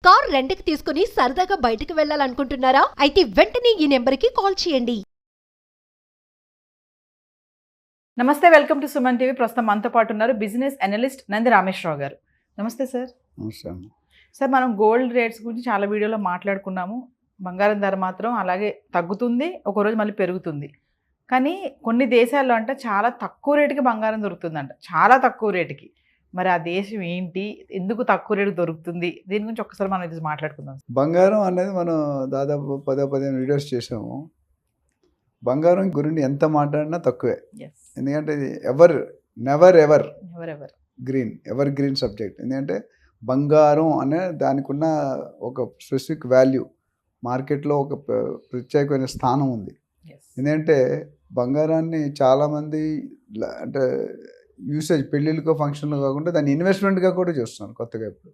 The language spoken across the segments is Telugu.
కార్ రెంట్‌కి తీసుకుని సరదాగా బయటికి వెళ్ళాలనుకుంటున్నారా? అయితే వెంటనే ఈ నెంబర్‌కి కాల్ చేయండి. నమస్తే, వెల్కమ్ టు సుమన్ టీవీ. ప్రస్తుతం మనతో పాటు ఉన్నారు బిజినెస్ అనలిస్ట్ నంది రామేశ్వరరావు గారు. నమస్తే సార్. నమస్తే. సార్, మనం గోల్డ్ రేట్స్ గురించి చాలా వీడియోలో మాట్లాడుకున్నాము. బంగారం ధర మాత్రం అలాగే తగ్గుతుంది, ఒకరోజు మళ్ళీ పెరుగుతుంది. కానీ కొన్ని దేశాల్లో అంటే చాలా తక్కువ రేటుకి బంగారం దొరుకుతుందంట, చాలా తక్కువ రేటుకి. మరి ఆ దేశం ఏంటి, ఎందుకు తక్కువ రేటు దొరుకుతుంది, దీని గురించి ఒక్కసారి మనం ఇది మాట్లాడుకుందాం. బంగారం అనేది మనం దాదాపు 10-15 వీడియోస్ చేసాము. బంగారం గురించి ఎంత మాట్లాడినా తక్కువే. ఎందుకంటే ఇది నెవర్ ఎవర్ గ్రీన్ సబ్జెక్ట్. ఎందుకంటే బంగారం అనే దానికి ఉన్న ఒక స్పెసిఫిక్ వాల్యూ, మార్కెట్లో ఒక ప్రత్యేకమైన స్థానం ఉంది. ఎందుకంటే బంగారాన్ని చాలామంది అంటే యూసేజ్ పెళ్ళిళ్ళకో ఫంక్షన్లో కాకుండా దాన్ని ఇన్వెస్ట్మెంట్గా కూడా చూస్తున్నారు కొత్తగా. ఇప్పుడు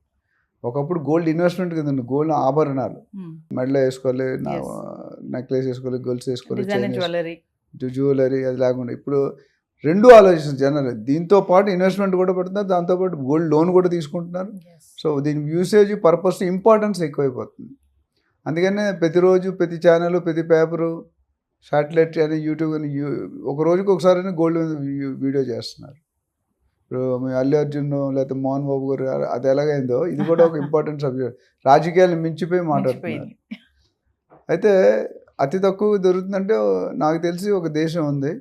ఒకప్పుడు గోల్డ్ ఇన్వెస్ట్మెంట్ కదా, గోల్డ్ ఆభరణాలు మెడలో వేసుకోవాలి, నెక్లెస్ వేసుకోవాలి, గోల్స్ వేసుకోవాలి, జ్యువెలరీ, అది లేకుండా ఇప్పుడు రెండు ఆలోచిస్తారు జనరల్. దీంతో పాటు ఇన్వెస్ట్మెంట్ కూడా పెడుతున్నారు, దాంతోపాటు గోల్డ్ లోన్ కూడా తీసుకుంటున్నారు. సో దీని యూసేజ్ పర్పస్ ఇంపార్టెన్స్ ఎక్కువైపోతుంది. అందుకనే ప్రతిరోజు ప్రతి ఛానల్, ప్రతి పేపరు, శాటిలైట్ అని, యూట్యూబ్ అని ఒక రోజుకి ఒకసారి గోల్డ్ వీడియో చేస్తున్నారు. ఇప్పుడు మీ అల్లు అర్జున్ లేకపోతే మోహన్ బాబు గారు అది ఎలాగైందో ఇది కూడా ఒక ఇంపార్టెంట్ సబ్జెక్ట్. రాజకీయాలు మించిపోయి మాట్లాడుతున్నారు. అయితే అతి తక్కువ దొరుకుతుందంటే నాకు తెలిసి ఒక దేశం ఉంది.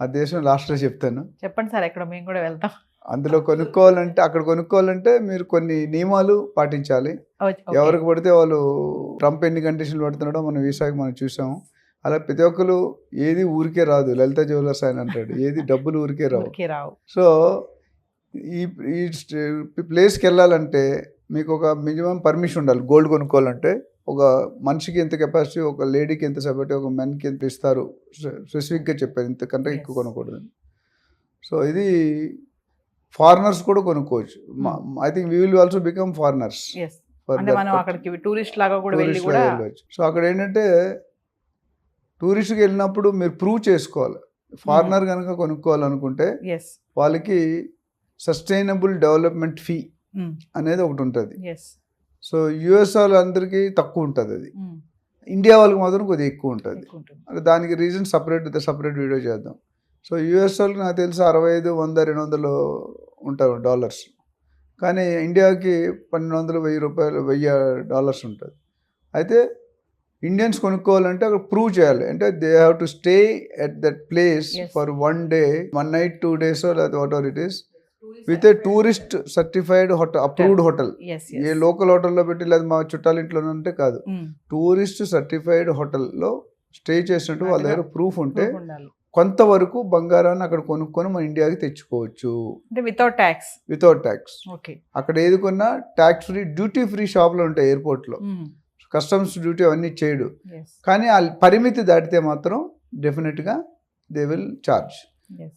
ఆ దేశం లాస్ట్లో చెప్తాను. చెప్పండి సార్, ఎక్కడ మేము కూడా వెళ్తాం. అందులో అక్కడ కొనుక్కోవాలంటే మీరు కొన్ని నియమాలు పాటించాలి. ఎవరికి పడితే వాళ్ళు, ట్రంప్ ఎన్ని కండిషన్లు పెడుతున్నాడో మన వీసాకి మనం చూసాము. అలా ప్రతి ఒక్కరు ఏది ఊరికే రాదు. లలిత జ్యువెలర్స్ ఆయన అంటాడు, ఏది డబ్బులు ఊరికే రావు. సో ఈ ప్లేస్కి వెళ్ళాలంటే మీకు ఒక మినిమం పర్మిషన్ ఉండాలి. గోల్డ్ కొనుక్కోవాలంటే ఒక మనిషికి ఎంత కెపాసిటీ, ఒక లేడీకి ఎంత సపరేట్, ఒక మెన్కి ఎంత ఇస్తారు స్పెసిఫిక్గా చెప్పారు, ఇంతకంటే ఎక్కువ కొనకూడదు. సో ఇది ఫారినర్స్ కూడా కొనుక్కోవచ్చు. I think we will also become foreigners. Tourist లాగా కూడా వెళ్ళవచ్చు. సో అక్కడ ఏంటంటే టూరిస్ట్కి వెళ్ళినప్పుడు మీరు ప్రూవ్ చేసుకోవాలి. ఫారినర్ కనుక కొనుక్కోవాలనుకుంటే వాళ్ళకి సస్టైనబుల్ డెవలప్మెంట్ ఫీ అనేది ఒకటి ఉంటుంది. సో యుఎస్ వాళ్ళందరికీ తక్కువ ఉంటుంది, అది ఇండియా వాళ్ళకి మాత్రం కొద్దిగా ఎక్కువ ఉంటుంది. అంటే దానికి రీజన్ సపరేట్ వీడియో చేద్దాం. సో యుఎస్ వాళ్ళకి నాకు తెలిసి 65, 100, 200 ఉంటారు డాలర్స్. కానీ ఇండియాకి 1200, $1000 ఉంటుంది. అయితే ఇండియన్స్ కొనుక్కోవాలంటే అక్కడ ప్రూవ్ చేయాలి. అంటే they have to stay at that place for 1 day, 1 night, 2 days లేదా what ever it is, with a tourist certified hotel, approved hotel. A local హోటల్లో పెట్టి లేదా మా చుట్టాల ఇంట్లో అంటే కాదు, టూరిస్ట్ సర్టిఫైడ్ హోటల్లో స్టే చేసినట్టు వాళ్ళ దగ్గర ప్రూఫ్ ఉంటే కొంతవరకు బంగారాన్ని అక్కడ కొనుక్కొని మన ఇండియాకి తెచ్చుకోవచ్చు వితౌట్ ట్యాక్స్. అక్కడ ఏది కొన్నా ట్యాక్స్ ఫ్రీ, డ్యూటీ ఫ్రీ షాప్లు ఉంటాయి ఎయిర్పోర్ట్లో. కస్టమ్స్ డ్యూటీ అవన్నీ చేయడు. కానీ ఆ పరిమితి దాటితే మాత్రం డెఫినెట్గా దే విల్ ఛార్జ్.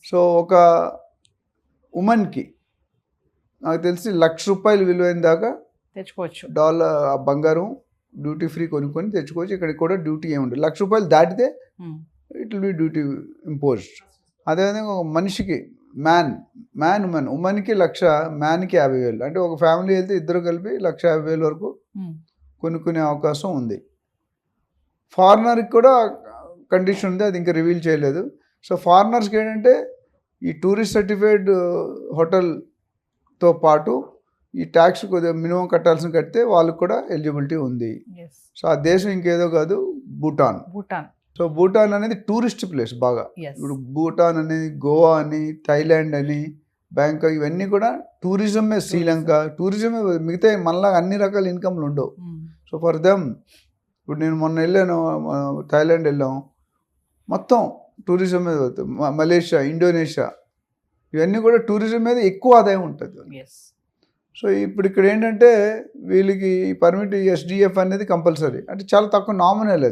సో ఒక ఉమెన్కి నాకు తెలిసి ₹1,00,000 విలువైన దాకా తెచ్చుకోవచ్చు. బంగారం డ్యూటీ ఫ్రీ కొనుక్కొని తెచ్చుకోవచ్చు. ఇక్కడికి కూడా డ్యూటీ ఏమి ఉండదు. ₹1,00,000 దాటితే it will be duty imposed. అదేవిధంగా ఒక మనిషికి ఉమెన్కి 1,00,000, మ్యాన్కి 50,000. అంటే ఒక ఫ్యామిలీ వెళ్తే ఇద్దరు కలిపి 1,50,000 వరకు కొనుక్కునే అవకాశం ఉంది. ఫారినర్కి కూడా కండిషన్ ఉంది, అది ఇంకా రివీల్ చేయలేదు. సో ఫారినర్స్కి ఏంటంటే ఈ టూరిస్ట్ సర్టిఫైడ్ హోటల్తో పాటు ఈ ట్యాక్స్ కొద్దిగా మినిమం కట్టాల్సిన కడితే వాళ్ళకి కూడా ఎలిజిబిలిటీ ఉంది. సో ఆ దేశం ఇంకేదో కాదు, భూటాన్. సో భూటాన్ అనేది టూరిస్ట్ ప్లేస్ బాగా. ఇప్పుడు భూటాన్ అనేది, గోవా అని, థైలాండ్ అని, బ్యాంకాక్, ఇవన్నీ కూడా టూరిజమే. శ్రీలంక టూరిజమే. మిగతా మనలాగా అన్ని రకాల ఇన్కమ్లు ఉండవు. సో ఫర్ దెమ్, ఇప్పుడు నేను మొన్న వెళ్ళాను, థాయిలాండ్ వెళ్ళాం, మొత్తం టూరిజం మీద పోతుంది. మలేషియా, ఇండోనేషియా, ఇవన్నీ కూడా టూరిజం మీద ఎక్కువ ఆదాయం ఉంటుంది. సో ఇప్పుడు ఇక్కడ ఏంటంటే వీళ్ళకి పర్మిట్ SDF అనేది కంపల్సరీ. అంటే చాలా తక్కువ, నామినల్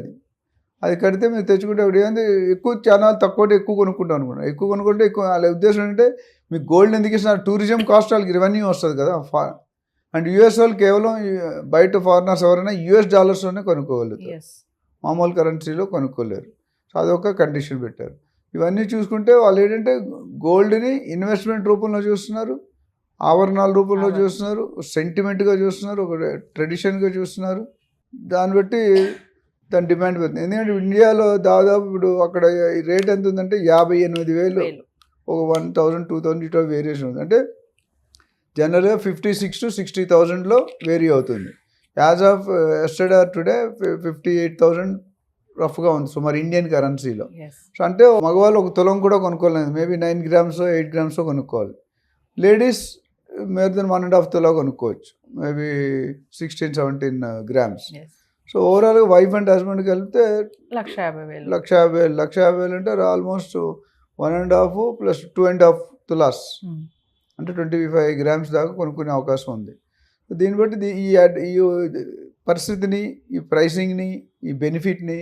అది కడితే మీరు తెచ్చుకుంటే ఇప్పుడు ఏంది, ఎక్కువ చాలా తక్కువ ఎక్కువ కొనుక్కుంటాం అనుకుంటా. ఎక్కువ కొనుక్కుంటే ఎక్కువ. వాళ్ళ ఉద్దేశం ఏంటంటే మీకు గోల్డ్ ఎందుకు ఇస్తున్నారు, టూరిజం కాస్ట్ వాళ్ళకి రెవెన్యూ వస్తుంది కదా. అండ్ యుఎస్ వాళ్ళు కేవలం బయట ఫారినర్స్ ఎవరైనా $US కొనుక్కోగలుగుతారు, మామూలు కరెన్సీలో కొనుక్కోలేరు. సో అదొక కండిషన్ పెట్టారు. ఇవన్నీ చూసుకుంటే వాళ్ళు ఏంటంటే గోల్డ్ని ఇన్వెస్ట్మెంట్ రూపంలో చూస్తున్నారు, ఆభరణాల రూపంలో ఆభరణాలు. చూస్తున్నారు, సెంటిమెంట్గా చూస్తున్నారు, ఒక ట్రెడిషన్గా చూస్తున్నారు. దాన్ని బట్టి దాని డిమాండ్ పెడుతుంది. ఎందుకంటే ఇండియాలో దాదాపు ఇప్పుడు అక్కడ ఈ రేట్ ఎంత ఉందంటే 58,000, ఒక 1,000 2,000 ఇట్లా వేరియేషన్ ఉంది. అంటే జనరల్గా 56,000 to 60,000లో వేరీ అవుతుంది. యాజ్ ఆఫ్ ఎస్టర్డే టుడే 58,000 రఫ్గా ఉంది సుమారు ఇండియన్ కరెన్సీలో. సో అంటే మగవాళ్ళు ఒక తులం కూడా కొనుక్కోలేదు, మేబీ 9 grams 8 grams కొనుక్కోవాలి. లేడీస్ మోర్ దెన్ 1.5 తులా కొనుక్కోవచ్చు, మేబీ 16-17 grams. సో ఓవరాల్గా వైఫ్ అండ్ హస్బెండ్ కలిపితే 1,50,000 1,50,000 అంటే ఆల్మోస్ట్ 1.5 plus 2.5 తులాస్, అంటే 25 grams దాకా కొనుక్కునే అవకాశం ఉంది. దీన్ని బట్టి ఈ పరిస్థితిని, ఈ ప్రైసింగ్ని, ఈ బెనిఫిట్ని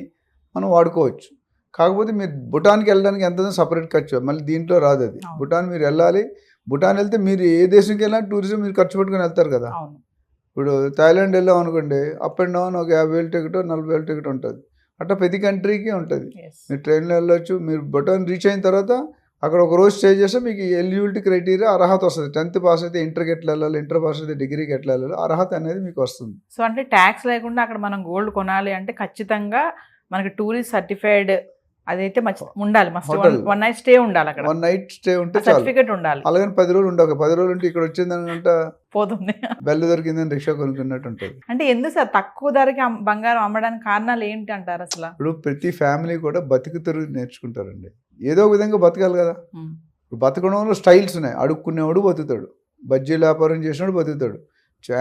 మనం వాడుకోవచ్చు. కాకపోతే మీరు భూటాన్కి వెళ్ళడానికి ఎంత సపరేట్ ఖర్చు, మళ్ళీ దీంట్లో రాదు అది. భూటాన్ మీరు వెళ్ళాలి, భూటాన్ వెళ్తే మీరు ఏ దేశంకి వెళ్ళినా టూరిజం మీరు ఖర్చు పెట్టుకుని వెళ్తారు కదా. ఇప్పుడు థాయిలాండ్ వెళ్ళాం అనుకోండి, అప్ అండ్ డౌన్ ఒక 50,000 టికెట్ 40,000 టికెట్ ఉంటుంది. అట్లా ప్రతి కంట్రీకి ఉంటుంది. మీరు ట్రైన్లో వెళ్ళొచ్చు. మీరు భూటాన్ రీచ్ అయిన తర్వాత అక్కడ ఒక రోజు స్టే చేస్తే మీకు ఎలిజిబిలిటీ క్రైటీరియా అర్హత వస్తుంది. 10th పాస్ అయితే ఇంటర్కి ఎట్లా వెళ్ళాలి, ఇంటర్ పాస్ అయితే డిగ్రీకి ఎట్లా వెళ్ళాలి, అర్హత అనేది మీకు వస్తుంది. సో అంటే ట్యాక్స్ లేకుండా అక్కడ మనం గోల్డ్ కొనాలి అంటే ఖచ్చితంగా మనకి టూరిస్ట్ సర్టిఫైడ్ అదైతే ఉండాలి. వన్ నైట్ స్టే ఉండాలి అక్కడ. 1 night స్టే ఉంటే సర్టిఫికేట్ ఉండాలి. అలాగే 10 రోజులు ఉండాలి. 10 రోజులు ఉంటే ఇక్కడ వచ్చిందనంట పోతుంది, బెల్లు దొరికిందని రిక్షా కొనుక్కున్నట్టు ఉంటుంది. అంటే ఎందుకు సార్ తక్కువ ధరకి బంగారం అమ్మడానికి కారణాలు ఏంటి అంటారు అసలు? ఇప్పుడు ప్రతి ఫ్యామిలీ కూడా బతుకు తెరుగు నేర్చుకుంటారండి. ఏదో ఒక విధంగా బతకాలి కదా. ఇప్పుడు బతకడంలో స్టైల్స్ ఉన్నాయి. అడుక్కునేవాడు బతుకుతాడు, బజ్జీల వ్యాపారం చేసినాడు బతుకుతాడు,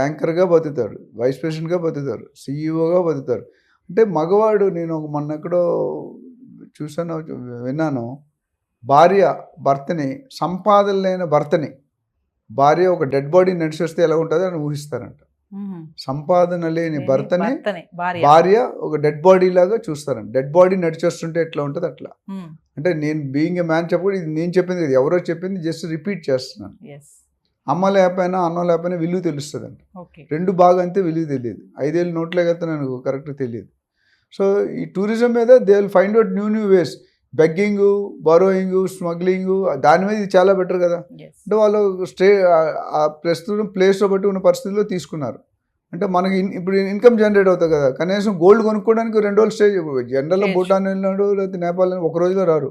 యాంకర్గా బతుకుతాడు, వైస్ ప్రెసిడెంట్గా బతుకుతారు, సీఈఓగా బతుకుతారు. అంటే మగవాడు, నేను మొన్న ఎక్కడో చూసాను, విన్నాను, భార్య భర్తని, సంపాదన లేని భర్తని భార్య ఒక డెడ్ బాడీ నడిచొస్తే ఎలా ఉంటుంది అని ఊహిస్తారంట. సంపాదన లేని భర్తని భార్య ఒక డెడ్ బాడీ లాగా చూస్తారంట. డెడ్ బాడీ నడిచొస్తుంటే ఎట్లా ఉంటుంది అట్లా. అంటే నేను బీయింగ్ ఏ మ్యాన్ చెప్పకూడదు, ఇది నేను చెప్పింది కదా, ఎవరో చెప్పింది, జస్ట్ రిపీట్ చేస్తున్నాను. అమ్మ లేకపోయినా అన్నం లేకపోయినా విలువ తెలుస్తుంది అంట. 2 బాగా అంతే విలువ తెలియదు. 5 ఏళ్ళు నోట్లే కదా నాకు కరెక్ట్గా తెలియదు. సో ఈ టూరిజం మీద they will find out new ways. Begging, borrowing, smuggling, దాని మీద ఇది చాలా బెటర్ కదా. అంటే వాళ్ళు ప్రస్తుతం ప్లేస్లో బట్టి ఉన్న పరిస్థితుల్లో తీసుకున్నారు. అంటే మనకి ఇప్పుడు ఇన్కమ్ జనరేట్ అవుతుంది కదా. కనీసం గోల్డ్ కొనుక్కోవడానికి 2 రోజులు స్టే. జనరల్లో భూటాన్ వెళ్ళినాడు లేకపోతే నేపాల్ ఒక రోజులో రారు,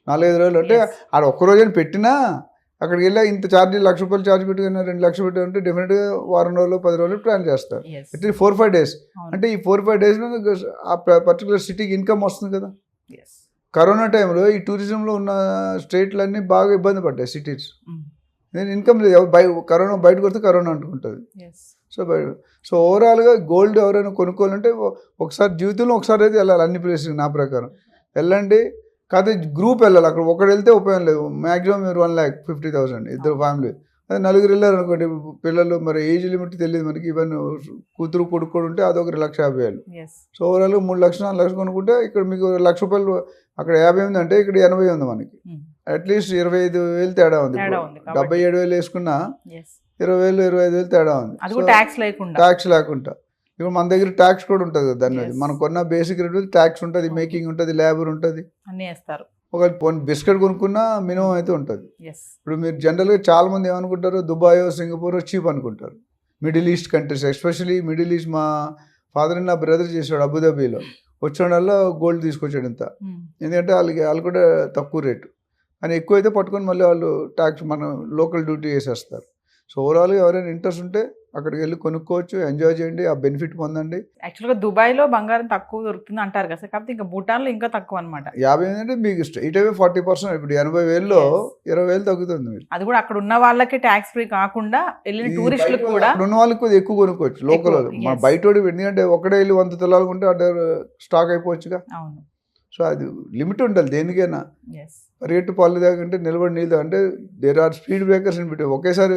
4-5 రోజులు. అంటే ఆడ ఒక్క రోజుని పెట్టినా అక్కడికి వెళ్ళా ఇంత ఛార్జ్, ₹1,00,000 ఛార్జ్ పెట్టుకున్నా 2 లక్షలు పెట్టుకుంటే డెఫినెట్గా వారం రోజులు 10 రోజులు ప్లాన్ చేస్తారు. At least 4-5 days. అంటే ఈ 4-5 days ఆ పర్టికులర్ సిటీకి ఇన్కమ్ వస్తుంది కదా. కరోనా టైంలో ఈ టూరిజంలో ఉన్న స్టేట్లన్నీ బాగా ఇబ్బంది పడ్డాయి సిటీస్. నేను ఇన్కమ్ లేదు, కరోనా బయటకు వస్తే కరోనా అంటుకుంటుంది. సో ఓవరాల్గా గోల్డ్ ఎవరైనా కొనుక్కోవాలంటే ఒకసారి జీవితంలో ఒకసారి అయితే వెళ్ళాలి అన్ని ప్లేస్కి. నా ప్రకారం వెళ్ళండి, కాకపోతే గ్రూప్ వెళ్ళాలి. అక్కడ ఒకటి వెళ్తే ఉపయోగం లేదు. మ్యాక్సిమం మీరు 1,50,000 ఇద్దరు ఫ్యామిలీ. అదే 4 వెళ్ళారు అనుకోండి, పిల్లలు మరి ఏజ్ లిమిట్ తెలియదు మనకి. ఈవెన్ కూతురు కొడుకు కూడా ఉంటే అదొక 1,50,000. సో ఓవరాల్గా 3 లక్షలు 4 లక్షలు కొనుక్కుంటే ఇక్కడ మీకు ₹1,00,000 అక్కడ 50 ఉంది అంటే ఇక్కడ 80 ఉంది మనకి. అట్లీస్ట్ 25,000 తేడా ఉంది. 77,000 వేసుకున్నా 20,000 25,000 తేడా ఉంది. ట్యాక్స్ లేకుండా. ఇప్పుడు మన దగ్గర ట్యాక్స్ కూడా ఉంటుంది కదా దాని మీద. మనం కొన్న బేసిక్ రేట్ ట్యాక్స్ ఉంటుంది, మేకింగ్ ఉంటుంది, లేబర్ ఉంటుంది, అన్నీ వేస్తారు. ఒక బిస్కెట్ కొనుక్కున్నా మినిమం అయితే ఉంటుంది. ఇప్పుడు మీరు జనరల్గా చాలా మంది ఏమనుకుంటారు, దుబాయ్ సింగపూర్ చీప్ అనుకుంటారు. Middle east countries, especially middle east. మా ఫాదర్ నా బ్రదర్ చేశాడు అబుదాబీలో. వచ్చిన గోల్డ్ తీసుకొచ్చాడు ఇంత. ఎందుకంటే వాళ్ళు కూడా తక్కువ రేటు, అని ఎక్కువ అయితే పట్టుకొని మళ్ళీ వాళ్ళు ట్యాక్స్ మన లోకల్ డ్యూటీ వేసేస్తారు. సో ఓవరాల్గా ఎవరైనా ఇంట్రెస్ట్ ఉంటే అక్కడికి వెళ్ళి కొనుక్కోవచ్చు, ఎంజాయ్ చేయండి, ఆ బెనిఫిట్ పొందండి. యాక్చువల్గా దుబాయ్లో బంగారం తక్కువ దొరుకుతుంది అంటారు కదా, కాకపోతే ఇంకా భూటాన్లో ఇంకా తక్కువ అనమాట. 50 ఏంటంటే మీకు స్ట్రైట్ అవే 40%. ఇప్పుడు 80,000లో 20,000 తగ్గుతుంది మీరు. అది కూడా అక్కడ ఉన్న వాళ్ళకి ట్యాక్స్ ఫ్రీ కాకుండా వెళ్ళిన టూరిస్టులు కూడా, అక్కడ ఉన్న వాళ్ళకి కొద్దిగా ఎక్కువ కొనుక్కోవచ్చు లోకల్ వాళ్ళు. మన బయట ఎందుకంటే ఒకటే వెళ్ళి 100 తులాలు కొంటే అక్కడ స్టాక్ అయిపోవచ్చుగా. అవును. సో అది లిమిట్ ఉండాలి దేనికైనా. పరిగెట్టు పళ్ళు దాకంటే నిలబడి నీళ్ళు అంటే దేర్ ఆర్ స్పీడ్ బ్రేకర్స్ అని పెట్టి ఒకేసారి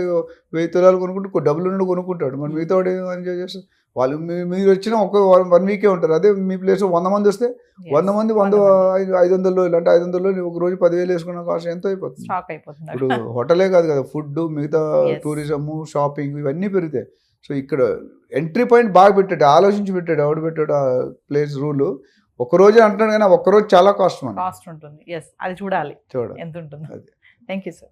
1000 తులాలు కొనుక్కుంటే డబ్బులు నుండి కొనుక్కుంటాడు. మరి మిగతా వాడు ఎంజాయ్ చేస్తారు. వాళ్ళు మీరు వచ్చిన 1 వీకే ఉంటారు. అదే మీ ప్లేస్ 100 మంది వస్తే 100 మంది 500 రోజులు అంటే 500 రోజులు ఒక రోజు 10,000 వేసుకున్న కాస్ట్ ఎంతో అయిపోతుంది. ఇప్పుడు హోటలే కాదు కదా, ఫుడ్, మిగతా టూరిజము, షాపింగ్ ఇవన్నీ పెరుగుతాయి. సో ఇక్కడ ఎంట్రీ పాయింట్ బాగా పెట్టాడు, ఆలోచించి పెట్టాడు. ఎవడు పెట్టాడు ఆ ప్లేస్ రూలు. ఒక్కరోజే అంటున్నాడు కానీ ఒక్కరోజు చాలా కాస్ట్ ఉంటుంది. అది చూడాలి ఎంత ఉంటుంది. Thank you sir.